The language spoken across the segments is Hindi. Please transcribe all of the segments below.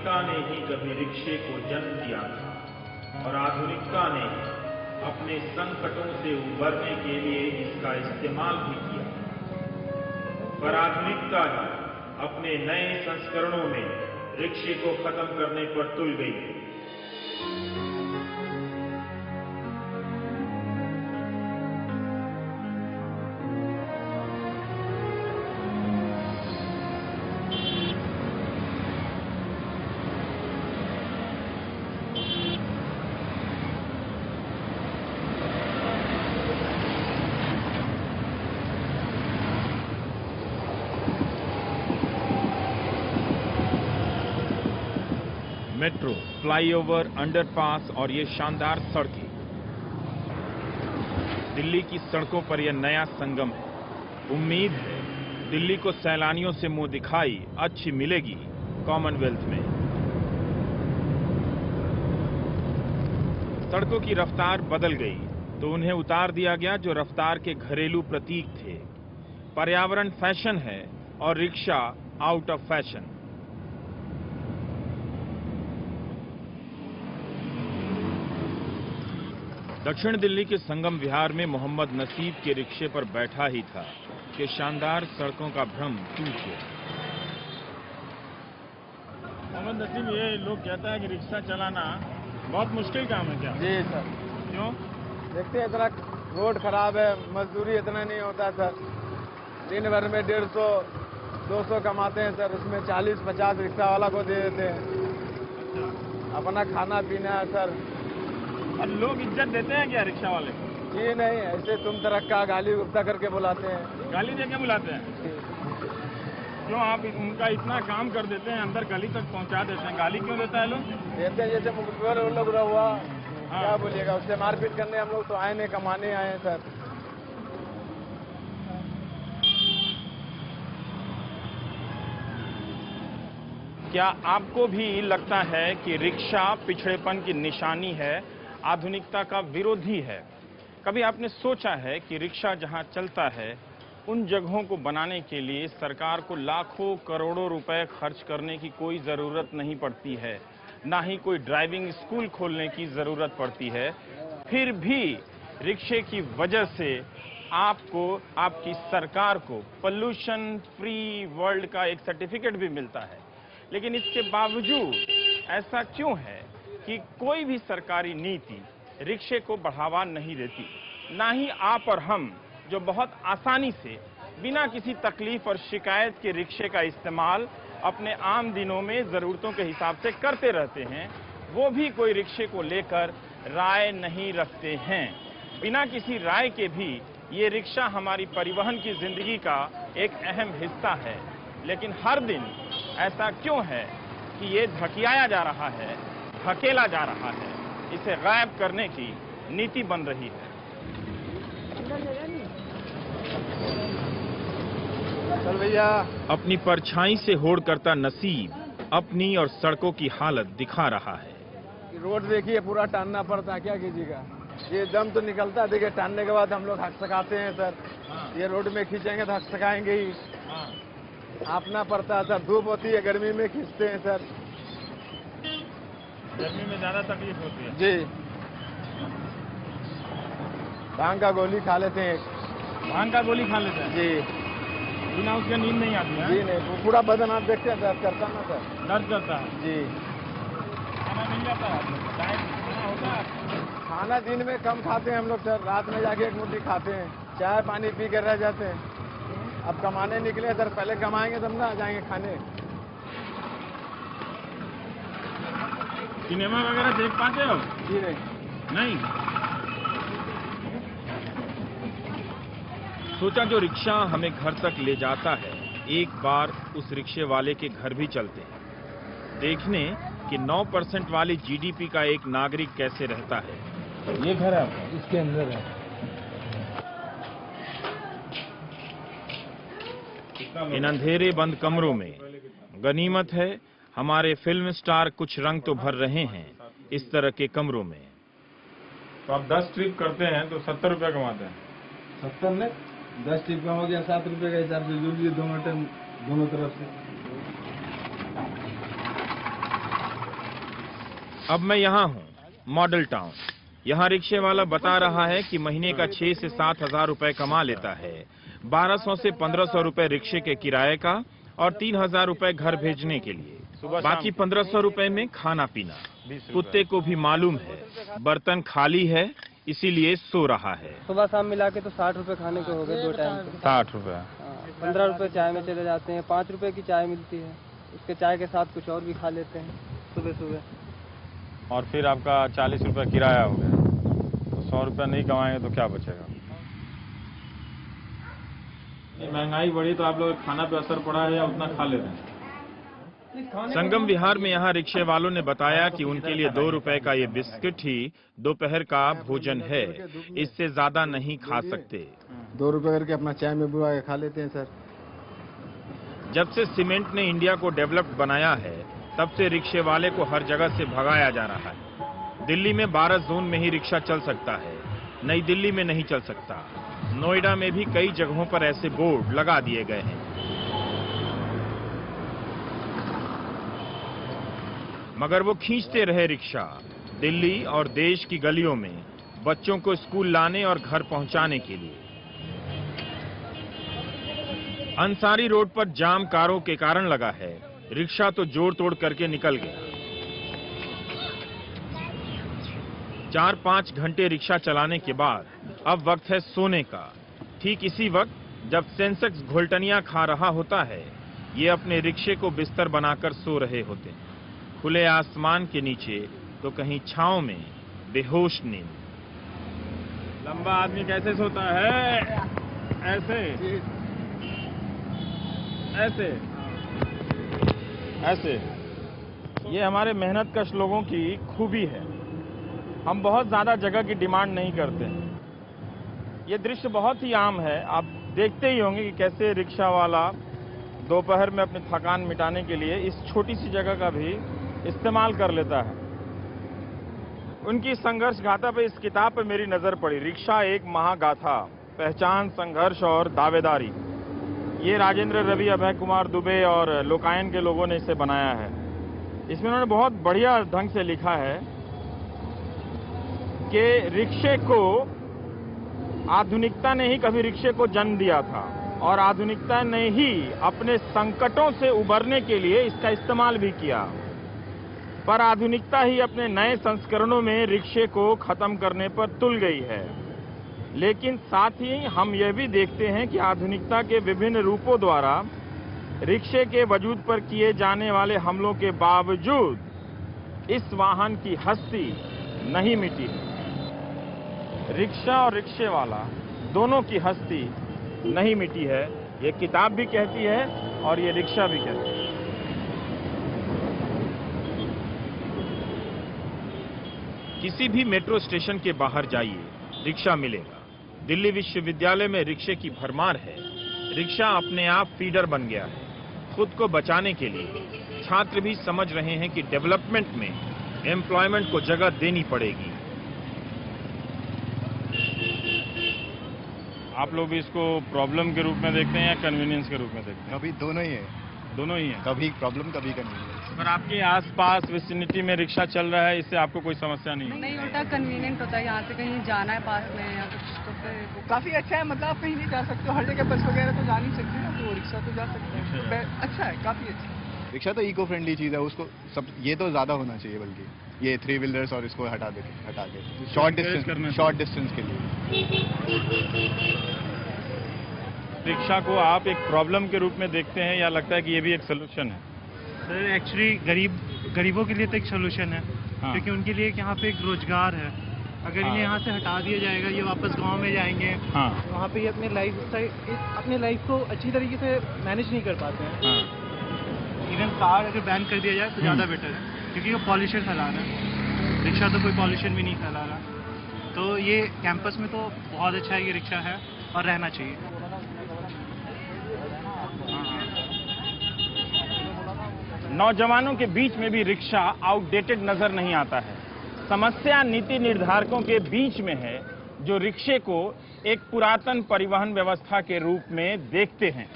आधुनिकता ने ही कभी रिक्शे को जन्म दिया था और आधुनिकता ने अपने संकटों से उबरने के लिए इसका इस्तेमाल भी किया, पर आधुनिकता ही अपने नए संस्करणों में रिक्शे को खत्म करने पर तुल गई। मेट्रो, फ्लाईओवर, अंडरपास और ये शानदार सड़कें, दिल्ली की सड़कों पर यह नया संगम है। उम्मीद है दिल्ली को सैलानियों से मुंह दिखाई अच्छी मिलेगी कॉमनवेल्थ में। सड़कों की रफ्तार बदल गई तो उन्हें उतार दिया गया जो रफ्तार के घरेलू प्रतीक थे। पर्यावरण फैशन है और रिक्शा आउट ऑफ फैशन। दक्षिण दिल्ली के संगम विहार में मोहम्मद नसीब के रिक्शे पर बैठा ही था कि शानदार सड़कों का भ्रम टूट गया। मोहम्मद नसीब, ये लोग कहता है कि रिक्शा चलाना बहुत मुश्किल काम है क्या? जी सर। क्यों? देखते हैं इतना रोड खराब है, मजदूरी इतना नहीं होता सर। दिन भर में 150-200 कमाते हैं सर, उसमें 40-50 रिक्शा वाला को दे देते हैं। अपना खाना पीना है सर। और लोग इज्जत देते हैं क्या रिक्शा वाले? जी नहीं, ऐसे तुम तरक्का गाली गुप्ता करके बुलाते हैं। गाली दे के बुलाते हैं? क्यों? आप उनका इतना काम कर देते हैं, अंदर गली तक पहुंचा देते हैं, गाली क्यों देता है लोग? देते हैं, जैसे मुखबिर लोग हुआ। हाँ। क्या बोलिएगा, उससे मारपीट करने हम लोग तो आए नहीं, कमाने आए हैं सर। क्या आपको भी लगता है कि रिक्शा पिछड़ेपन की निशानी है, आधुनिकता का विरोधी है? कभी आपने सोचा है कि रिक्शा जहां चलता है उन जगहों को बनाने के लिए सरकार को लाखों करोड़ों रुपए खर्च करने की कोई जरूरत नहीं पड़ती है, ना ही कोई ड्राइविंग स्कूल खोलने की जरूरत पड़ती है, फिर भी रिक्शे की वजह से आपको, आपकी सरकार को पोल्यूशन फ्री वर्ल्ड का एक सर्टिफिकेट भी मिलता है। लेकिन इसके बावजूद ऐसा क्यों है कि कोई भी सरकारी नीति रिक्शे को बढ़ावा नहीं देती? ना ही आप और हम जो बहुत आसानी से बिना किसी तकलीफ और शिकायत के रिक्शे का इस्तेमाल अपने आम दिनों में जरूरतों के हिसाब से करते रहते हैं, वो भी कोई रिक्शे को लेकर राय नहीं रखते हैं। बिना किसी राय के भी ये रिक्शा हमारी परिवहन की जिंदगी का एक अहम हिस्सा है। लेकिन हर दिन ऐसा क्यों है कि ये धकियाया जा रहा है, धकेला जा रहा है, इसे गायब करने की नीति बन रही है। चल भैया। अपनी परछाई से होड़ करता नसीब अपनी और सड़कों की हालत दिखा रहा है। रोड देखिए, पूरा टानना पड़ता है, क्या कीजिएगा। ये दम तो निकलता है, देखिए टानने के बाद हम लोग हक सकाते हैं सर। ये रोड में खींचेंगे तो हक सकाएंगे ही। आपना पड़ता है सर, धूप होती है, गर्मी में खींचते हैं सर। गर्मी में ज्यादा तकलीफ होती है जी। भांग का गोली खा लेते हैं। भांग का गोली खा लेते हैं? जी। बिना उसके नींद नहीं आती है? जी नहीं, वो पूरा बदन आप देखते हैं दर्द करता ना सर। दर्द करता है? जी। खाना मिल जाता है? डाइट खाना होता है? खाना दिन में कम खाते हैं हम लोग सर, रात में जाके एक मुट्ठी खाते हैं, चाय पानी पी कर रह जाते हैं। अब कमाने निकले सर, पहले कमाएंगे तब ना जाएंगे खाने। सिनेमा वगैरह देख पाते हो? जी नहीं। नहीं। सोचा जो रिक्शा हमें घर तक ले जाता है, एक बार उस रिक्शे वाले के घर भी चलते हैं, देखने कि 9% वाली जीडीपी का एक नागरिक कैसे रहता है। ये घर है आपका? इसके अंदर है। इन अंधेरे बंद कमरों में गनीमत है हमारे फिल्म स्टार कुछ रंग तो भर रहे हैं इस तरह के कमरों में। तो आप 10 ट्रिप करते हैं तो 70 रुपया कमाते हैं? 70 में 10 ट्रिप का हो गया 7 रुपए का हिसाब से, जो लिए दोनों टाइम दोनों तरफ से। अब मैं यहाँ हूँ, मॉडल टाउन। यहाँ रिक्शे वाला बता रहा है कि महीने का 6 से 7 हजार रुपए कमा लेता है। 1200 से 1500 रुपए रिक्शे के किराए का और 3000 रुपए घर भेजने के लिए। बाकी 1500 रुपए में खाना पीना। कुत्ते को भी मालूम है बर्तन खाली है, इसीलिए सो रहा है। सुबह शाम मिला के तो 60 रुपए खाने के हो गए 2 टाइम के। 60 रुपए। 15 रुपए चाय में चले जाते हैं। 5 रुपए की चाय मिलती है, उसके चाय के साथ कुछ और भी खा लेते हैं सुबह सुबह। और फिर आपका 40 रुपए किराया हो गया, तो 100 रुपए नहीं कमाएंगे तो क्या बचेगा? महंगाई बढ़ी तो आप लोग खाना पे असर पड़ा है या उतना खा लेते हैं? संगम विहार में यहाँ रिक्शे वालों ने बताया कि उनके लिए 2 रुपए का ये बिस्किट ही दोपहर का भोजन है, इससे ज्यादा नहीं खा सकते। 2 रुपए करके अपना चाय में बुला के खा लेते हैं सर। जब से सीमेंट ने इंडिया को डेवलप्ड बनाया है, तब से रिक्शे वाले को हर जगह से भगाया जा रहा है। दिल्ली में 12 जोन में ही रिक्शा चल सकता है, नई दिल्ली में नहीं चल सकता। नोएडा में भी कई जगहों पर ऐसे बोर्ड लगा दिए गए हैं। मगर वो खींचते रहे रिक्शा दिल्ली और देश की गलियों में बच्चों को स्कूल लाने और घर पहुंचाने के लिए। अंसारी रोड पर जाम कारों के कारण लगा है, रिक्शा तो जोड़ तोड़ करके निकल गया। 4-5 घंटे रिक्शा चलाने के बाद अब वक्त है सोने का। ठीक इसी वक्त जब सेंसेक्स घोलटनियां खा रहा होता है, ये अपने रिक्शे को बिस्तर बनाकर सो रहे होते हैं, खुले आसमान के नीचे तो कहीं छांव में बेहोश नींद। लंबा आदमी कैसे सोता है? ऐसे ऐसे ऐसे। ये हमारे मेहनतकश लोगों की खूबी है। हम बहुत ज्यादा जगह की डिमांड नहीं करते। ये दृश्य बहुत ही आम है, आप देखते ही होंगे कि कैसे रिक्शा वाला दोपहर में अपनी थकान मिटाने के लिए इस छोटी सी जगह का भी इस्तेमाल कर लेता है। उनकी संघर्ष गाथा पे इस किताब पे मेरी नजर पड़ी, रिक्शा एक महागाथा, पहचान, संघर्ष और दावेदारी। ये राजेंद्र रवि, अभय कुमार दुबे और लोकायन के लोगों ने इसे बनाया है। इसमें उन्होंने बहुत बढ़िया ढंग से लिखा है कि रिक्शे को आधुनिकता ने ही कभी रिक्शे को जन्म दिया था और आधुनिकता ने ही अपने संकटों से उबरने के लिए इसका इस्तेमाल भी किया, पर आधुनिकता ही अपने नए संस्करणों में रिक्शे को खत्म करने पर तुल गई है। लेकिन साथ ही हम यह भी देखते हैं कि आधुनिकता के विभिन्न रूपों द्वारा रिक्शे के वजूद पर किए जाने वाले हमलों के बावजूद इस वाहन की हस्ती नहीं मिटी। रिक्शा और रिक्शे वाला दोनों की हस्ती नहीं मिटी है, ये किताब भी कहती है और ये रिक्शा भी कहती है। किसी भी मेट्रो स्टेशन के बाहर जाइए, रिक्शा मिलेगा। दिल्ली विश्वविद्यालय में रिक्शे की भरमार है। रिक्शा अपने आप फीडर बन गया है। खुद को बचाने के लिए छात्र भी समझ रहे हैं कि डेवलपमेंट में एम्प्लॉयमेंट को जगह देनी पड़ेगी। आप लोग भी इसको प्रॉब्लम के रूप में देखते हैं या कन्वीनियंस के रूप में देखते हैं? कभी दोनों ही है। दोनों ही है। कभी प्रॉब्लम कभी कन्वीनियंस। पर आपके आसपास विसिनिटी में रिक्शा चल रहा है, इससे आपको कोई समस्या नहीं? नहीं, उल्टा कन्वीनियंट होता है। यहाँ से कहीं जाना है पास में या कुछ तो फिर काफी अच्छा है। मतलब आप कहीं नहीं जा सकते हो, हर जगह बस वगैरह तो जा नहीं सकते ना, तो रिक्शा तो जा सकते हैं। तो अच्छा है, काफी अच्छा है। रिक्शा तो इको फ्रेंडली चीज़ है, उसको सब ये तो ज़्यादा होना चाहिए, बल्कि ये 3 व्हीलर्स और इसको हटा के शॉर्ट डिस्टेंस के लिए। रिक्शा को आप एक प्रॉब्लम के रूप में देखते हैं या लगता है कि ये भी एक सोल्यूशन है? सर एक्चुअली गरीबों के लिए तो एक सोल्यूशन है। हाँ। क्योंकि उनके लिए यहाँ पे एक रोजगार है। अगर इन्हें यहाँ से हटा दिया जाएगा, ये वापस गांव में जाएंगे। हाँ। वहाँ पे ये अपने लाइफ को अच्छी तरीके से मैनेज नहीं कर पाते हैं। हाँ। इवन कार अगर बैन कर दिया जाए तो ज़्यादा बेटर है, क्योंकि वो पॉल्यूशन फैला रहा है। रिक्शा तो कोई पॉल्यूशन भी नहीं फैला रहा। तो ये कैंपस में तो बहुत अच्छा है, ये रिक्शा है और रहना चाहिए। नौजवानों के बीच में भी रिक्शा आउटडेटेड नजर नहीं आता है। समस्या नीति निर्धारकों के बीच में है, जो रिक्शे को एक पुरातन परिवहन व्यवस्था के रूप में देखते हैं।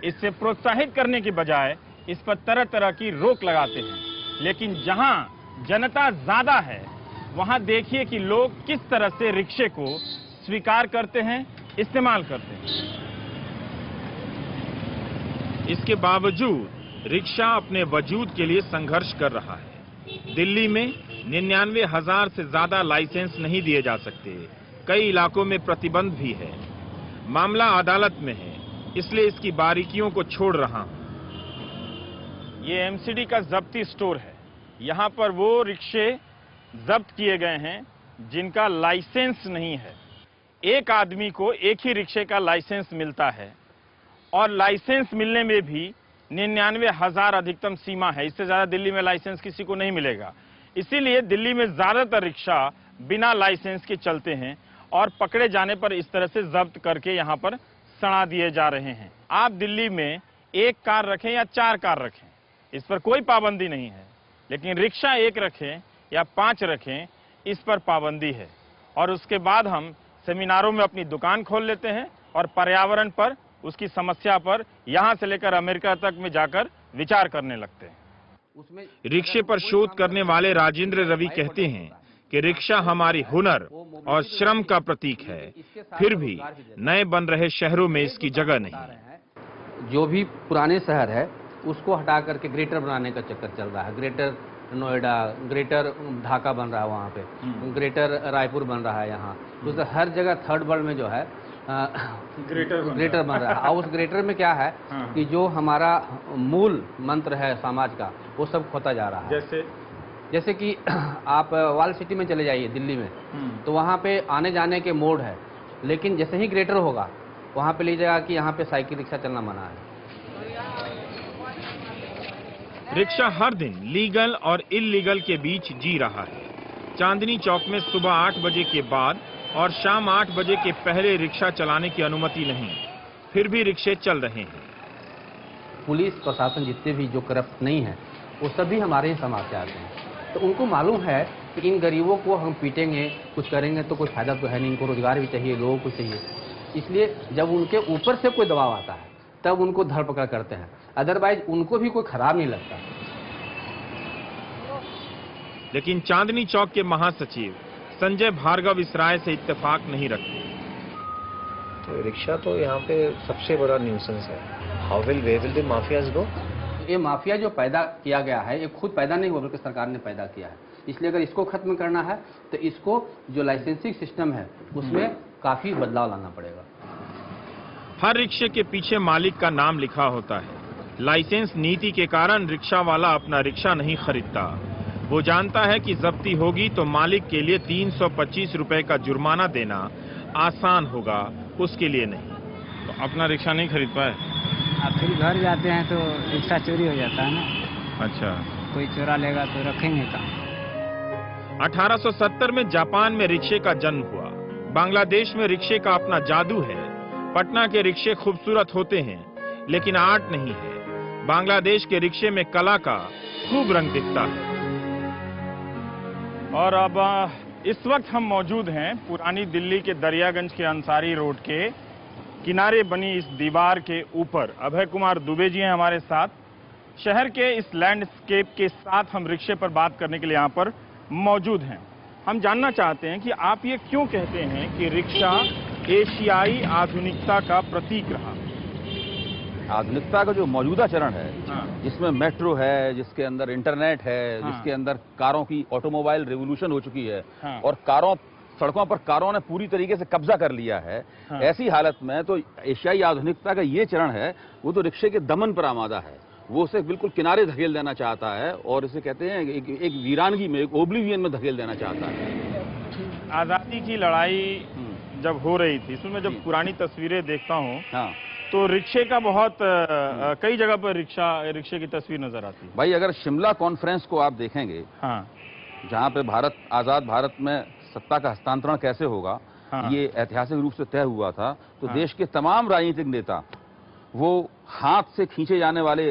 इससे प्रोत्साहित करने की बजाय इस पर तरह तरह की रोक लगाते हैं। लेकिन जहां जनता ज्यादा है, वहां देखिए कि लोग किस तरह से रिक्शे को स्वीकार करते हैं, इस्तेमाल करते हैं। इसके बावजूद रिक्शा अपने वजूद के लिए संघर्ष कर रहा है। दिल्ली में 99,000 से ज्यादा लाइसेंस नहीं दिए जा सकते। कई इलाकों में प्रतिबंध भी है। मामला अदालत में है, इसलिए इसकी बारीकियों को छोड़ रहा हूं। ये एमसीडी का जब्ती स्टोर है। यहां पर वो रिक्शे जब्त किए गए हैं जिनका लाइसेंस नहीं है। एक आदमी को एक ही रिक्शे का लाइसेंस मिलता है और लाइसेंस मिलने में भी 99,000 अधिकतम सीमा है। इससे ज्यादा दिल्ली में लाइसेंस किसी को नहीं मिलेगा। इसीलिए दिल्ली में ज्यादातर रिक्शा बिना लाइसेंस के चलते हैं और पकड़े जाने पर इस तरह से जब्त करके यहां पर सड़ा दिए जा रहे हैं। आप दिल्ली में एक कार रखें या 4 कार रखें, इस पर कोई पाबंदी नहीं है, लेकिन रिक्शा एक रखें या 5 रखें, इस पर पाबंदी है। और उसके बाद हम सेमिनारों में अपनी दुकान खोल लेते हैं और पर्यावरण पर, उसकी समस्या पर यहां से लेकर अमेरिका तक में जाकर विचार करने लगते हैं। रिक्शे पर शोध करने वाले राजेंद्र रवि कहते हैं कि रिक्शा हमारी हुनर और श्रम का प्रतीक है, फिर भी नए बन रहे शहरों में इसकी जगह नहीं है। जो भी पुराने शहर है उसको हटा करके ग्रेटर बनाने का चक्कर चल रहा है। ग्रेटर नोएडा, ग्रेटर ढाका बन रहा है, वहाँ पे ग्रेटर रायपुर बन रहा है। यहाँ तो हर जगह थर्ड वर्ल्ड में जो है ग्रेटर बन रहा है। और उस ग्रेटर में क्या है कि जो हमारा मूल मंत्र है समाज का, वो सब खोता जा रहा है। जैसे कि आप वाल सिटी में चले जाइए दिल्ली में, तो वहाँ पे आने जाने के मोड है, लेकिन जैसे ही ग्रेटर होगा वहाँ पे लीजिएगा कि यहाँ पे साइकिल रिक्शा चलना मना है। रिक्शा हर दिन लीगल और इल्लीगल के बीच जी रहा है। चांदनी चौक में सुबह 8 बजे के बाद और शाम 8 बजे के पहले रिक्शा चलाने की अनुमति नहीं, फिर भी रिक्शे चल रहे हैं। पुलिस प्रशासन जितने भी जो करप्ट नहीं है वो सभी हमारे ही समाज से आते हैं, तो उनको मालूम है कि इन गरीबों को हम पीटेंगे, कुछ करेंगे तो कोई फायदा तो है नहीं, इनको रोजगार भी चाहिए, लोगों को चाहिए। इसलिए जब उनके ऊपर से कोई दबाव आता है तब उनको धरपकड़ करते हैं, अदरवाइज उनको भी कोई खराब नहीं लगता। लेकिन चांदनी चौक के महासचिव संजय भार्गव इस राय से इत्तेफाक नहीं रखते। तो रिक्शा तो यहाँ पे सबसे बड़ा न्यूसेंस है। हाउ विल द माफियाज गो? ये माफिया जो पैदा किया गया है, ये खुद पैदा नहीं हुआ बल्कि सरकार ने पैदा किया है। इसलिए अगर इसको खत्म करना है तो इसको जो लाइसेंसिंग सिस्टम है उसमें काफी बदलाव लाना पड़ेगा। हर रिक्शे के पीछे मालिक का नाम लिखा होता है। लाइसेंस नीति के कारण रिक्शा वाला अपना रिक्शा नहीं खरीदता। वो जानता है कि जब्ती होगी तो मालिक के लिए 325 रुपए का जुर्माना देना आसान होगा, उसके लिए नहीं। तो अपना रिक्शा नहीं खरीद पाए। अब फिर घर जाते हैं तो रिक्शा चोरी हो जाता है ना। अच्छा, कोई चोरा लेगा तो रखेंगे कहाँ? 1870 में जापान में रिक्शे का जन्म हुआ। बांग्लादेश में रिक्शे का अपना जादू है। पटना के रिक्शे खूबसूरत होते हैं लेकिन आर्ट नहीं है। बांग्लादेश के रिक्शे में कला का खूब रंग दिखता है। और अब इस वक्त हम मौजूद हैं पुरानी दिल्ली के दरियागंज के अंसारी रोड के किनारे बनी इस दीवार के ऊपर। अभय कुमार दुबे जी हैं हमारे साथ। शहर के इस लैंडस्केप के साथ हम रिक्शे पर बात करने के लिए यहाँ पर मौजूद हैं। हम जानना चाहते हैं कि आप ये क्यों कहते हैं कि रिक्शा एशियाई आधुनिकता का प्रतीक रहा? आधुनिकता का जो मौजूदा चरण है, जिसमें मेट्रो है, जिसके अंदर इंटरनेट है, जिसके अंदर कारों की ऑटोमोबाइल रेवोल्यूशन हो चुकी है और सड़कों पर कारों ने पूरी तरीके से कब्जा कर लिया है, ऐसी हालत में तो एशियाई आधुनिकता का ये चरण है वो तो रिक्शे के दमन पर आमादा है। वो उसे बिल्कुल किनारे धकेल देना चाहता है और इसे कहते हैं एक वीरानगी में, एक ओब्लिवियन में धकेल देना चाहता है। आजादी की लड़ाई जब हो रही थी, इसमें जब पुरानी तस्वीरें देखता हूँ तो रिक्शे का बहुत कई जगह पर रिक्शे की तस्वीर नजर आती है। भाई अगर शिमला कॉन्फ्रेंस को आप देखेंगे, जहाँ पे आजाद भारत में सत्ता का हस्तांतरण कैसे होगा, ये ऐतिहासिक रूप से तय हुआ था, तो देश के तमाम राजनीतिक नेता वो हाथ से खींचे जाने वाले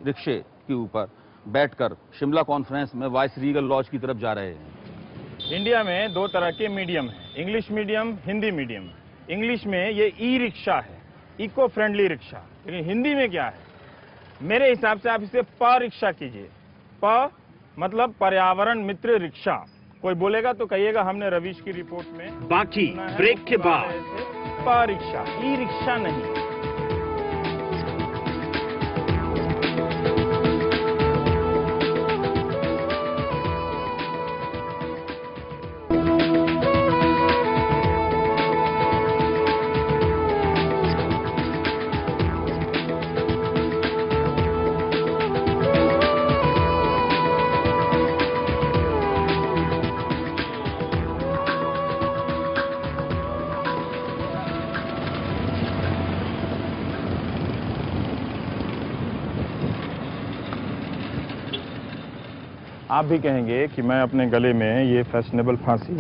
रिक्शे के ऊपर बैठकर शिमला कॉन्फ्रेंस में वाइस रीगल लॉज की तरफ जा रहे हैं। इंडिया में 2 तरह के मीडियम है, English medium, Hindi medium. English में ये ई रिक्शा है, इको फ्रेंडली रिक्शा। लेकिन हिंदी में क्या है? मेरे हिसाब से आप इसे प रिक्शा कीजिए। प मतलब पर्यावरण मित्र रिक्शा। कोई बोलेगा तो कहिएगा हमने रवीश की रिपोर्ट में बाकी ब्रेक के बाद रिक्शा, ई रिक्शा नहीं। आप भी कहेंगे कि मैं अपने गले में ये फैशनेबल फांसी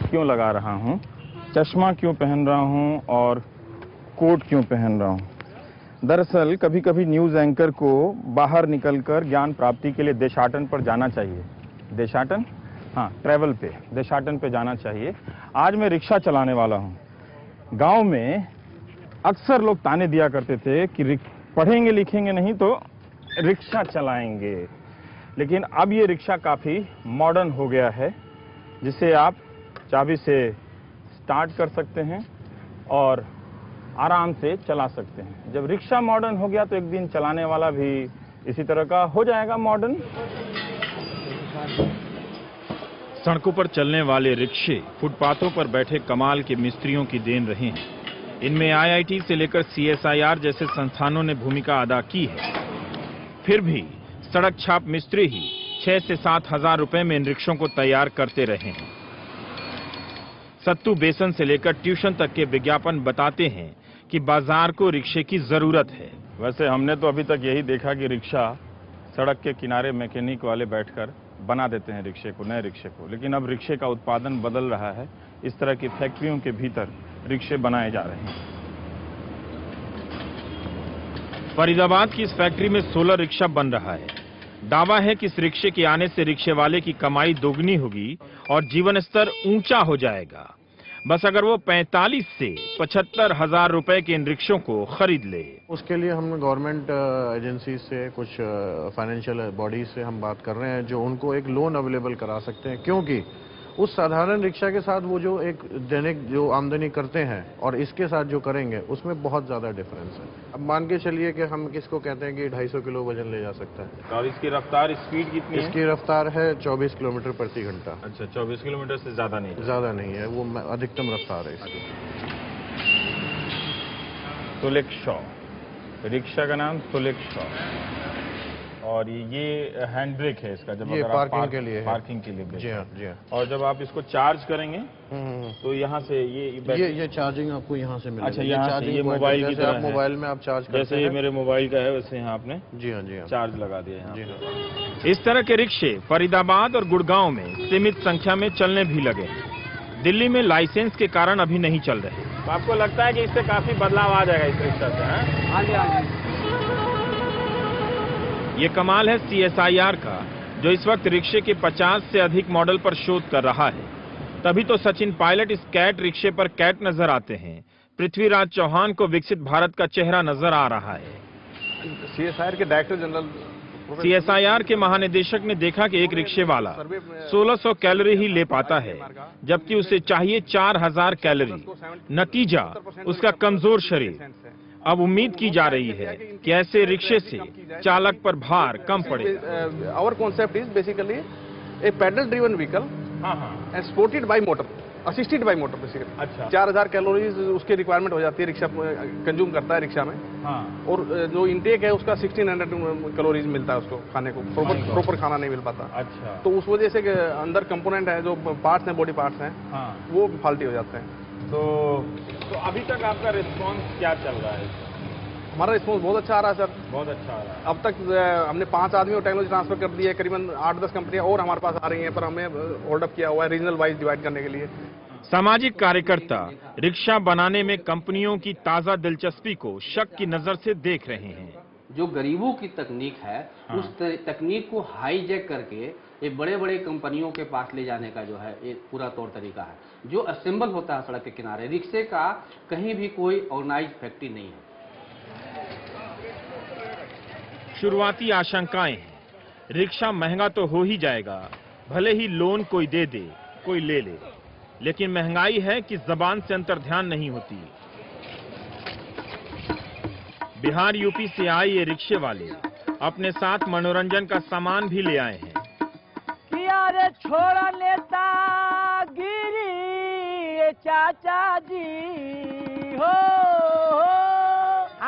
क्यों लगा रहा हूँ, चश्मा क्यों पहन रहा हूँ और कोट क्यों पहन रहा हूँ। दरअसल कभी कभी न्यूज़ एंकर को बाहर निकलकर ज्ञान प्राप्ति के लिए देशाटन पर जाना चाहिए। देशाटन? हाँ, ट्रैवल पे, देशाटन पे जाना चाहिए। आज मैं रिक्शा चलाने वाला हूँ। गांव में अक्सर लोग ताने दिया करते थे कि पढ़ेंगे लिखेंगे नहीं तो रिक्शा चलाएंगे, लेकिन अब ये रिक्शा काफ़ी मॉडर्न हो गया है, जिसे आप चाबी से स्टार्ट कर सकते हैं और आराम से चला सकते हैं। जब रिक्शा मॉडर्न हो गया तो एक दिन चलाने वाला भी इसी तरह का हो जाएगा मॉडर्न। सड़कों पर चलने वाले रिक्शे फुटपाथों पर बैठे कमाल के मिस्त्रियों की देन रहे हैं। इनमें IIT से लेकर CSIR जैसे संस्थानों ने भूमिका अदा की है। फिर भी सड़क छाप मिस्त्री ही 6 से 7 हजार रुपए में इन रिक्शों को तैयार करते रहे हैं। सत्तू बेसन से लेकर ट्यूशन तक के विज्ञापन बताते हैं कि बाजार को रिक्शे की जरूरत है। वैसे हमने तो अभी तक यही देखा कि रिक्शा सड़क के किनारे मैकेनिक वाले बैठकर बना देते हैं रिक्शे को, नए रिक्शे को, लेकिन अब रिक्शे का उत्पादन बदल रहा है। इस तरह की फैक्ट्रियों के भीतर रिक्शे बनाए जा रहे हैं। फरीदाबाद की इस फैक्ट्री में 16 रिक्शा बन रहा है। दावा है कि इस रिक्शे के आने से रिक्शे वाले की कमाई दोगुनी होगी और जीवन स्तर ऊंचा हो जाएगा। बस अगर वो 45 से 75 हजार रुपए के इन रिक्शों को खरीद ले। उसके लिए हम गवर्नमेंट एजेंसी से, कुछ फाइनेंशियल बॉडी से हम बात कर रहे हैं जो उनको एक लोन अवेलेबल करा सकते हैं, क्योंकि उस साधारण रिक्शा के साथ वो जो एक दैनिक जो आमदनी करते हैं और इसके साथ जो करेंगे उसमें बहुत ज़्यादा डिफरेंस है। अब मान के चलिए कि हम किसको कहते हैं कि 250 किलो वजन ले जा सकता है। और इसकी रफ्तार, स्पीड कितनी है? इसकी रफ्तार है 24 किलोमीटर प्रति घंटा। अच्छा, 24 किलोमीटर से ज़्यादा नहीं? ज़्यादा नहीं है, वो अधिकतम रफ्तार है इसकी। सोलेक्शॉ, रिक्शा का नाम सोलेक्शॉ। और ये हैंड ब्रेक है इसका, जब ये अगर पार्किंग के लिए है। पार्किंग के लिए। जी हाँ, जी हाँ। और जब आप इसको चार्ज करेंगे तो यहाँ से ये चार्जिंग आपको यहाँ से मिलेगा। अच्छा, यहाँ से ये मोबाइल की तरह है। मोबाइल में आप चार्ज करते हैं। जैसे ये मेरे मोबाइल का है वैसे यहाँ आपने जी हाँ, जी हाँ, चार्ज लगा दिया यहाँ। जी हाँ। इस तरह के रिक्शे फरीदाबाद और गुड़गांव में सीमित संख्या में चलने भी लगे हैं। दिल्ली में लाइसेंस के कारण अभी नहीं चल रहे। तो आपको लगता है कि इससे काफी बदलाव आ जाएगा इस रिक्शा से? हाँ जी, हाँ जी। ये कमाल है CSIR का, जो इस वक्त रिक्शे के 50 से अधिक मॉडल पर शोध कर रहा है। तभी तो सचिन पायलट इस कैट रिक्शे पर कैट नजर आते हैं। पृथ्वीराज चौहान को विकसित भारत का चेहरा नजर आ रहा है। CSIR के डायरेक्टर जनरल CSIR के महानिदेशक ने देखा कि एक रिक्शे वाला 1600 कैलोरी ही ले पाता है, जबकि उसे चाहिए 4000 कैलोरी। नतीजा उसका कमजोर शरीर। अब उम्मीद की जा रही है कि ऐसे रिक्शे से चालक पर भार कम पड़ेगा। Our concept is basically a pedal driven vehicle and supported by motor, assisted by motor basically. अच्छा। 4000 कैलोरीज उसकी रिक्वायरमेंट हो जाती है, रिक्शा कंज्यूम करता है रिक्शा में। हाँ। और जो इंटेक है उसका 1600 कैलोरीज मिलता है उसको खाने को। प्रॉपर खाना नहीं मिल पाता। अच्छा। तो उस वजह से अंदर कंपोनेंट है, जो पार्ट्स हैं, बॉडी पार्ट्स हैं, वो फाल्टी हो जाते हैं। तो अभी तक आपका रिस्पांस क्या चल रहा है? हमारा रिस्पांस बहुत अच्छा आ रहा है सर, बहुत अच्छा आ रहा है। अब तक हमने 5 आदमियों को टेक्नोलॉजी ट्रांसफर कर दी है। करीबन 8-10 कंपनियां और हमारे पास आ रही हैं, पर हमें होल्ड अप किया हुआ है रीजनल वाइज डिवाइड करने के लिए। सामाजिक कार्यकर्ता रिक्शा बनाने में कंपनियों की ताजा दिलचस्पी को शक की नजर से देख रहे हैं। जो गरीबों की तकनीक है, उस तकनीक को हाईजैक करके ये बड़े बड़े कंपनियों के पास ले जाने का जो है एक पूरा तौर तरीका है। जो असेंबल होता है सड़क के किनारे, रिक्शे का कहीं भी कोई ऑर्गेनाइज फैक्ट्री नहीं है। शुरुआती आशंकाएं हैं रिक्शा महंगा तो हो ही जाएगा, भले ही लोन कोई दे दे, कोई ले ले, लेकिन महंगाई है कि जबान से अंतर्ध्यान नहीं होती। बिहार यूपी से आए ये रिक्शे वाले अपने साथ मनोरंजन का सामान भी ले आए हैं। अरे छोड़ा नेतागिरी चाचा जी हो,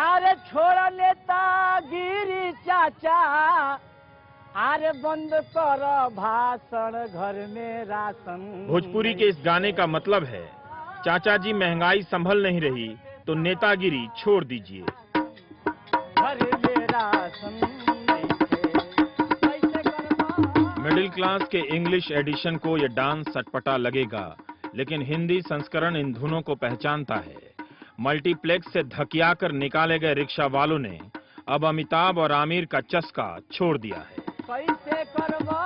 अरे छोड़ा नेतागिरी चाचा, अरे बंद कर भाषण, घर में राशन। भोजपुरी के इस गाने का मतलब है, चाचा जी महंगाई संभल नहीं रही तो नेतागिरी छोड़ दीजिए। घर में राशन मिडिल क्लास के इंग्लिश एडिशन को यह डांस सटपटा लगेगा, लेकिन हिंदी संस्करण इन धुनों को पहचानता है। मल्टीप्लेक्स से धकिया कर निकाले गए रिक्शा वालों ने अब अमिताभ और आमिर का चस्का छोड़ दिया है। कैसे करवा